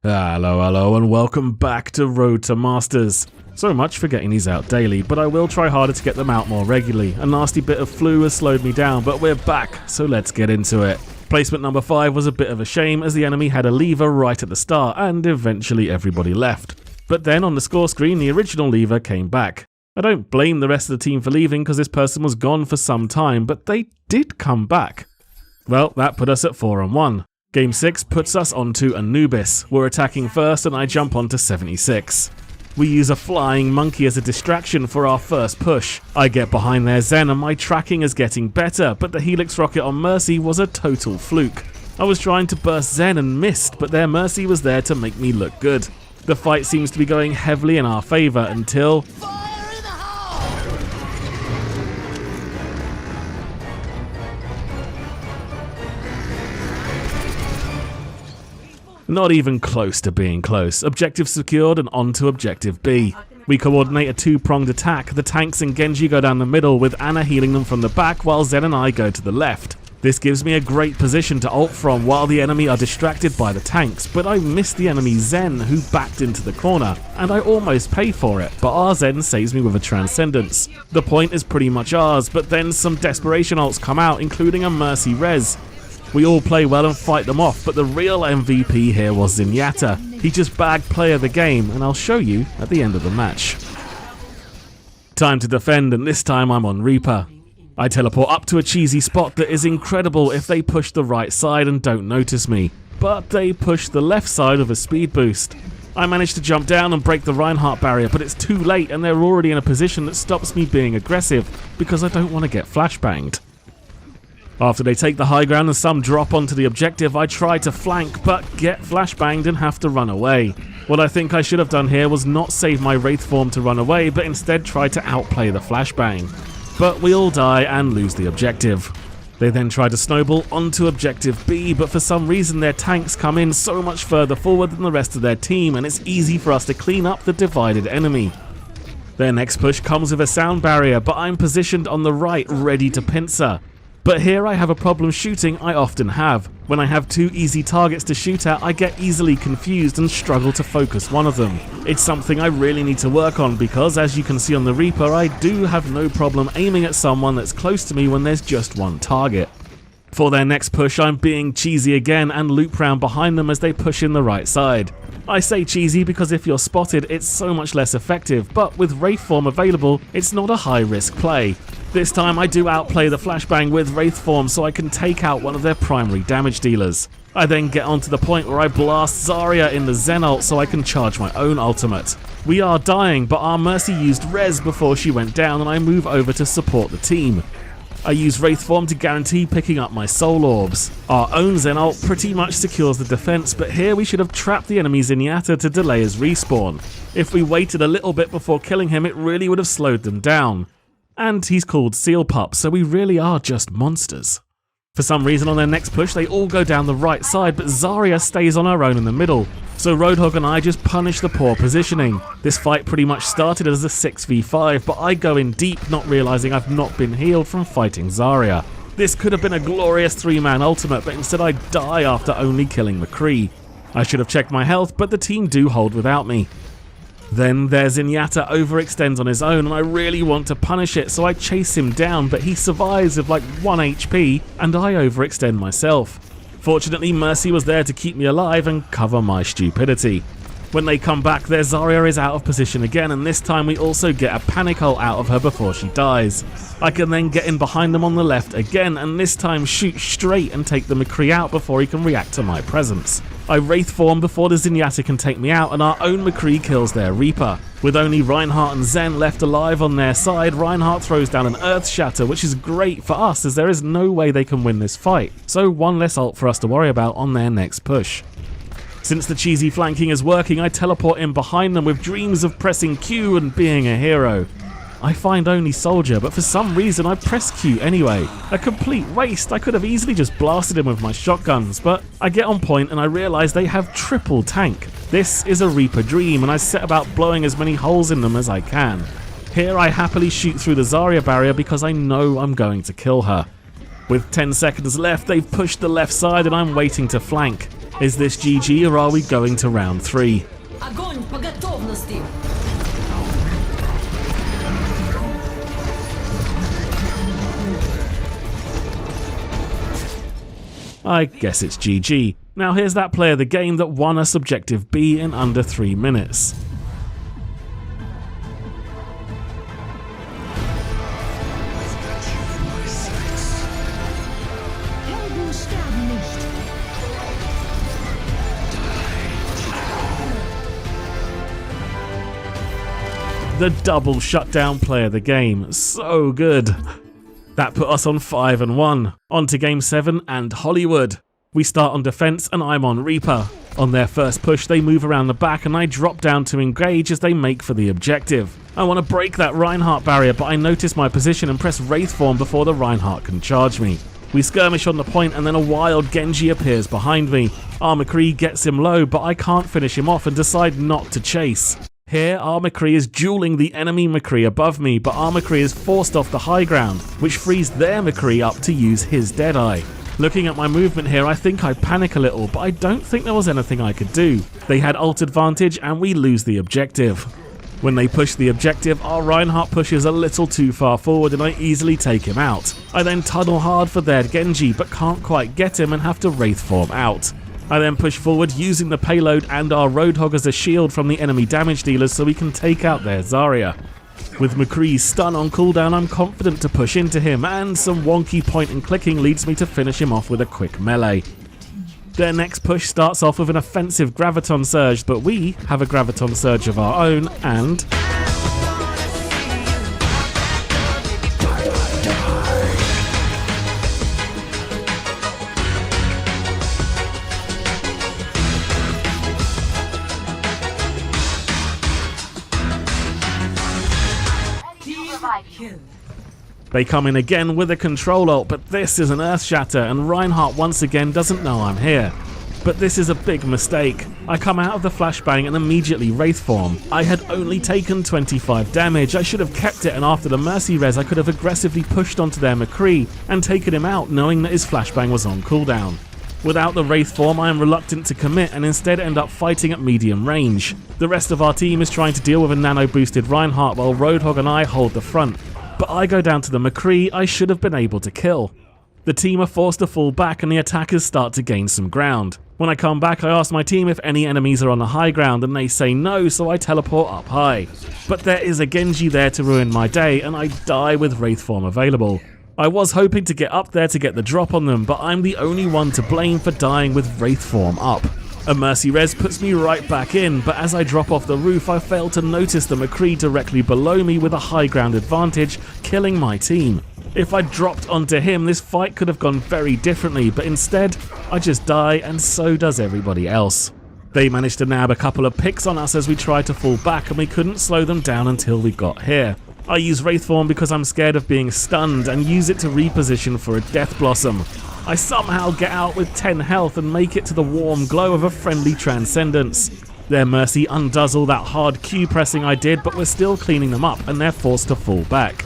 Hello and welcome back to Road to Masters. So much for getting these out daily, but I will try harder to get them out more regularly. A nasty bit of flu has slowed me down, but we're back, so let's get into it. Placement number 5 was a bit of a shame as the enemy had a lever right at the start and eventually everybody left. But then on the score screen the original lever came back. I don't blame the rest of the team for leaving because this person was gone for some time, but they did come back. Well, that put us at 4-1. Game 6 puts us onto Anubis. We're attacking first and I jump onto 76. We use a flying monkey as a distraction for our first push. I get behind their Zen and my tracking is getting better, but the Helix rocket on Mercy was a total fluke. I was trying to burst Zen and missed, but their Mercy was there to make me look good. The fight seems to be going heavily in our favour until... Not even close to being close. Objective secured and on to Objective B. We coordinate a two-pronged attack. The tanks and Genji go down the middle with Ana healing them from the back while Zen and I go to the left. This gives me a great position to ult from while the enemy are distracted by the tanks, but I miss the enemy Zen who backed into the corner, and I almost pay for it, but our Zen saves me with a Transcendence. The point is pretty much ours, but then some desperation ults come out, including a Mercy res. We all play well and fight them off, but the real MVP here was Zenyatta. He just bagged player the game, and I'll show you at the end of the match. Time to defend, and this time I'm on Reaper. I teleport up to a cheesy spot that is incredible if they push the right side and don't notice me, but they push the left side with a speed boost. I manage to jump down and break the Reinhardt barrier, but it's too late and they're already in a position that stops me being aggressive because I don't want to get flashbanged. After they take the high ground and some drop onto the objective, I try to flank but get flashbanged and have to run away. What I think I should have done here was not save my Wraith form to run away, but instead try to outplay the flashbang. But we all die and lose the objective. They then try to snowball onto Objective B, but for some reason their tanks come in so much further forward than the rest of their team and it's easy for us to clean up the divided enemy. Their next push comes with a sound barrier, but I'm positioned on the right ready to pincer. But here I have a problem shooting I often have. When I have two easy targets to shoot at, I get easily confused and struggle to focus one of them. It's something I really need to work on because, as you can see on the Reaper, I do have no problem aiming at someone that's close to me when there's just one target. For their next push, I'm being cheesy again and loop round behind them as they push in the right side. I say cheesy because if you're spotted, it's so much less effective, but with Wraith form available, it's not a high-risk play. This time I do outplay the flashbang with Wraith form so I can take out one of their primary damage dealers. I then get onto the point where I blast Zarya in the Zen ult so I can charge my own ultimate. We are dying, but our Mercy used res before she went down and I move over to support the team. I use Wraith form to guarantee picking up my soul orbs. Our own Zen ult pretty much secures the defense, but here we should have trapped the enemy Zenyatta to delay his respawn. If we waited a little bit before killing him, it really would have slowed them down. And he's called Seal Pup, so we really are just monsters. For some reason on their next push they all go down the right side, but Zarya stays on her own in the middle. So Roadhog and I just punish the poor positioning. This fight pretty much started as a 6v5, but I go in deep not realising I've not been healed from fighting Zarya. This could have been a glorious 3-man ultimate, but instead I die after only killing McCree. I should have checked my health, but the team do hold without me. Then their Zenyatta overextends on his own and I really want to punish it, so I chase him down, but he survives with like 1 HP and I overextend myself. Fortunately, Mercy was there to keep me alive and cover my stupidity. When they come back, their Zarya is out of position again, and this time we also get a panic ult out of her before she dies. I can then get in behind them on the left again, and this time shoot straight and take the McCree out before he can react to my presence. I Wraith form before the Zenyatta can take me out, and our own McCree kills their Reaper. With only Reinhardt and Zen left alive on their side, Reinhardt throws down an Earth Shatter, which is great for us as there is no way they can win this fight, so one less ult for us to worry about on their next push. Since the cheesy flanking is working, I teleport in behind them with dreams of pressing Q and being a hero. I find only Soldier, but for some reason I press Q anyway. A complete waste. I could have easily just blasted him with my shotguns, but I get on point and I realise they have triple tank. This is a Reaper dream and I set about blowing as many holes in them as I can. Here I happily shoot through the Zarya barrier because I know I'm going to kill her. With 10 seconds left, they've pushed the left side and I'm waiting to flank. Is this GG or are we going to round 3? Огонь по готовности! I guess it's GG. Now here's that player of the game that won us Objective B in under 3 minutes. The double shutdown player of the game, so good. That put us on 5-1. On to game 7 and Hollywood. We start on defense and I'm on Reaper. On their first push they move around the back and I drop down to engage as they make for the objective. I want to break that Reinhardt barrier, but I notice my position and press Wraith form before the Reinhardt can charge me. We skirmish on the point and then a wild Genji appears behind me. Our McCree gets him low, but I can't finish him off and decide not to chase. Here, our McCree is dueling the enemy McCree above me, but our McCree is forced off the high ground, which frees their McCree up to use his Deadeye. Looking at my movement here, I think I panic a little, but I don't think there was anything I could do. They had ult advantage and we lose the objective. When they push the objective, our Reinhardt pushes a little too far forward and I easily take him out. I then tunnel hard for their Genji, but can't quite get him and have to Wraith form out. I then push forward using the payload and our Roadhog as a shield from the enemy damage dealers so we can take out their Zarya. With McCree's stun on cooldown, I'm confident to push into him, and some wonky point and clicking leads me to finish him off with a quick melee. Their next push starts off with an offensive Graviton Surge, but we have a Graviton Surge of our own, and they come in again with a control ult, but this is an Earth Shatter and Reinhardt once again doesn't know I'm here. But this is a big mistake. I come out of the flashbang and immediately Wraith form. I had only taken 25 damage. I should have kept it, and after the Mercy Res I could have aggressively pushed onto their McCree and taken him out knowing that his flashbang was on cooldown. Without the Wraith form, I am reluctant to commit and instead end up fighting at medium range. The rest of our team is trying to deal with a nano-boosted Reinhardt while Roadhog and I hold the front. But I go down to the McCree I should have been able to kill. The team are forced to fall back and the attackers start to gain some ground. When I come back, I ask my team if any enemies are on the high ground and they say no, so I teleport up high. But there is a Genji there to ruin my day and I die with Wraith form available. I was hoping to get up there to get the drop on them, but I'm the only one to blame for dying with Wraith form up. A Mercy Res puts me right back in, but as I drop off the roof I fail to notice the McCree directly below me with a high ground advantage, killing my team. If I dropped onto him, this fight could have gone very differently, but instead I just die and so does everybody else. They managed to nab a couple of picks on us as we tried to fall back and we couldn't slow them down until we got here. I use Wraith form because I'm scared of being stunned and use it to reposition for a Death Blossom. I somehow get out with 10 health and make it to the warm glow of a friendly Transcendence. Their Mercy undoes all that hard Q pressing I did, but we're still cleaning them up and they're forced to fall back.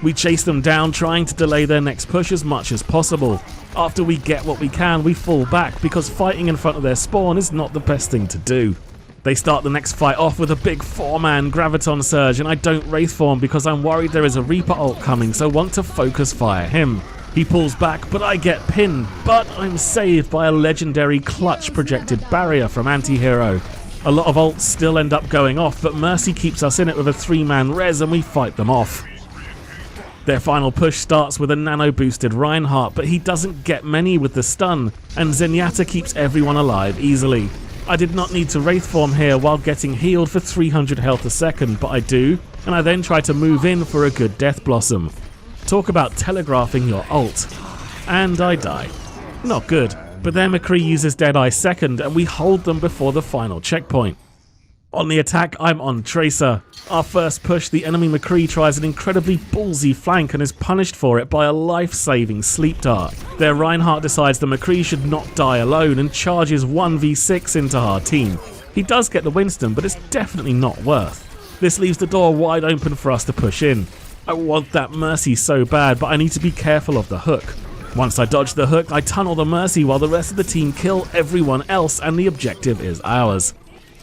We chase them down, trying to delay their next push as much as possible. After we get what we can, we fall back because fighting in front of their spawn is not the best thing to do. They start the next fight off with a big 4-man Graviton Surge and I don't Wraith form because I'm worried there is a Reaper ult coming, so want to focus fire him. He pulls back, but I get pinned, but I'm saved by a legendary clutch projected barrier from Antihero. A lot of ults still end up going off, but Mercy keeps us in it with a 3-man res and we fight them off. Their final push starts with a nano-boosted Reinhardt, but he doesn't get many with the stun, and Zenyatta keeps everyone alive easily. I did not need to Wraith form here while getting healed for 300 health a second, but I do, and I then try to move in for a good Death Blossom. Talk about telegraphing your ult. And I die. Not good, but their McCree uses Deadeye second and we hold them before the final checkpoint. On the attack, I'm on Tracer. Our first push, the enemy McCree tries an incredibly ballsy flank and is punished for it by a life-saving sleep dart. Their Reinhardt decides the McCree should not die alone and charges 1v6 into our team. He does get the Winston, but it's definitely not worth. This leaves the door wide open for us to push in. I want that Mercy so bad, but I need to be careful of the hook. Once I dodge the hook, I tunnel the Mercy while the rest of the team kill everyone else and the objective is ours.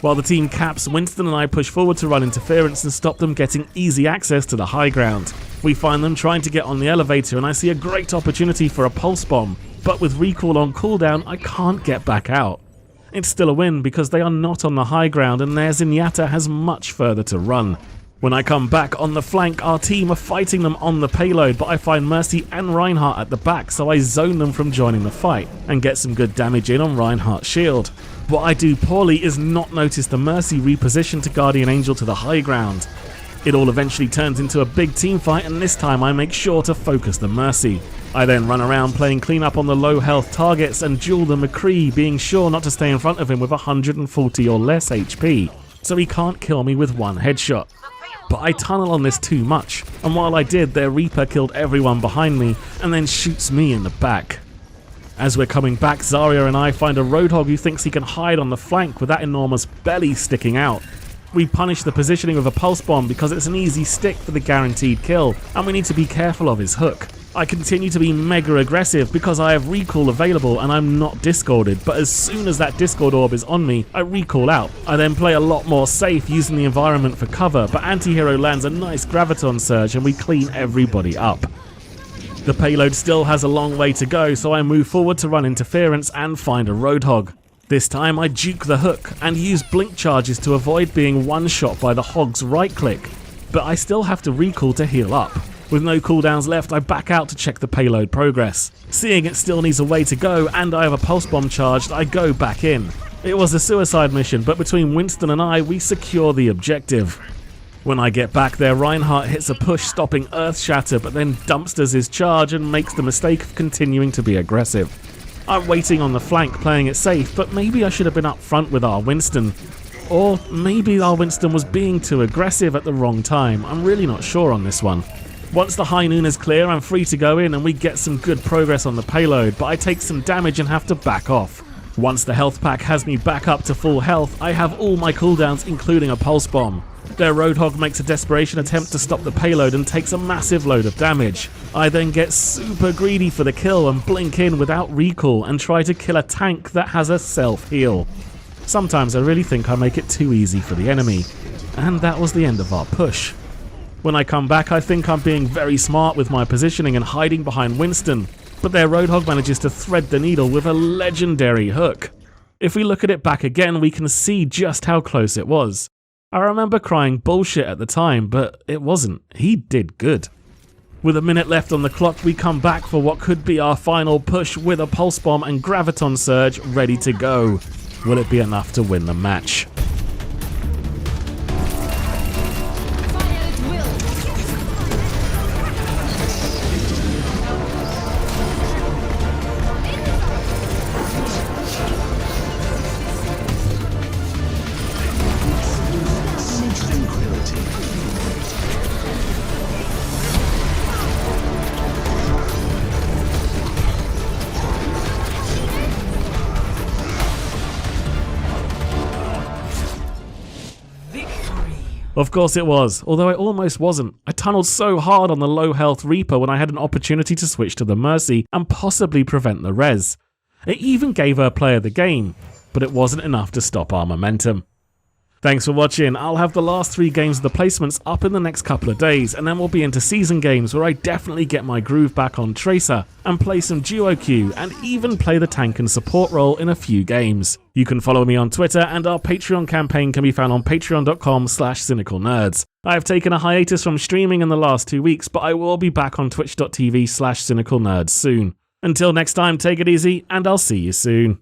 While the team caps, Winston and I push forward to run interference and stop them getting easy access to the high ground. We find them trying to get on the elevator and I see a great opportunity for a pulse bomb, but with recall on cooldown I can't get back out. It's still a win because they are not on the high ground and their Zenyatta has much further to run. When I come back on the flank, our team are fighting them on the payload, but I find Mercy and Reinhardt at the back, so I zone them from joining the fight and get some good damage in on Reinhardt's shield. What I do poorly is not notice the Mercy reposition to Guardian Angel to the high ground. It all eventually turns into a big team fight and this time I make sure to focus the Mercy. I then run around playing cleanup on the low health targets and duel the McCree, being sure not to stay in front of him with 140 or less HP, so he can't kill me with one headshot. But I tunnel on this too much, and while I did, their Reaper killed everyone behind me and then shoots me in the back. As we're coming back, Zarya and I find a Roadhog who thinks he can hide on the flank with that enormous belly sticking out. We punish the positioning with a pulse bomb because it's an easy stick for the guaranteed kill, and we need to be careful of his hook. I continue to be mega aggressive because I have recall available and I'm not discorded, but as soon as that discord orb is on me, I recall out. I then play a lot more safe using the environment for cover, but Antihero lands a nice graviton surge and we clean everybody up. The payload still has a long way to go, so I move forward to run interference and find a Roadhog. This time I juke the hook and use blink charges to avoid being one-shot by the Hog's right click, but I still have to recall to heal up. With no cooldowns left, I back out to check the payload progress. Seeing it still needs a way to go and I have a pulse bomb charged, I go back in. It was a suicide mission, but between Winston and I, we secure the objective. When I get back there, Reinhardt hits a push stopping Earthshatter, but then dumpsters his charge and makes the mistake of continuing to be aggressive. I'm waiting on the flank playing it safe, but maybe I should have been up front with our Winston. Or maybe our Winston was being too aggressive at the wrong time. I'm really not sure on this one. Once the high noon is clear, I'm free to go in and we get some good progress on the payload, but I take some damage and have to back off. Once the health pack has me back up to full health, I have all my cooldowns including a pulse bomb. Their Roadhog makes a desperation attempt to stop the payload and takes a massive load of damage. I then get super greedy for the kill and blink in without recall and try to kill a tank that has a self-heal. Sometimes I really think I make it too easy for the enemy. And that was the end of our push. When I come back, I think I'm being very smart with my positioning and hiding behind Winston, but their Roadhog manages to thread the needle with a legendary hook. If we look at it back again, we can see just how close it was. I remember crying bullshit at the time, but it wasn't. He did good. With a minute left on the clock, we come back for what could be our final push with a pulse bomb and graviton surge ready to go. Will it be enough to win the match? Of course it was, although it almost wasn't. I tunneled so hard on the low health Reaper when I had an opportunity to switch to the Mercy and possibly prevent the res. It even gave her player the game, but it wasn't enough to stop our momentum. Thanks for watching. I'll have the last 3 games of the placements up in the next couple of days, and then we'll be into season games where I definitely get my groove back on Tracer and play some duo queue and even play the tank and support role in a few games. You can follow me on Twitter, and our Patreon campaign can be found on patreon.com/cynicalnerds. I have taken a hiatus from streaming in the last 2 weeks, but I will be back on twitch.tv/cynicalnerds soon. Until next time, take it easy, and I'll see you soon.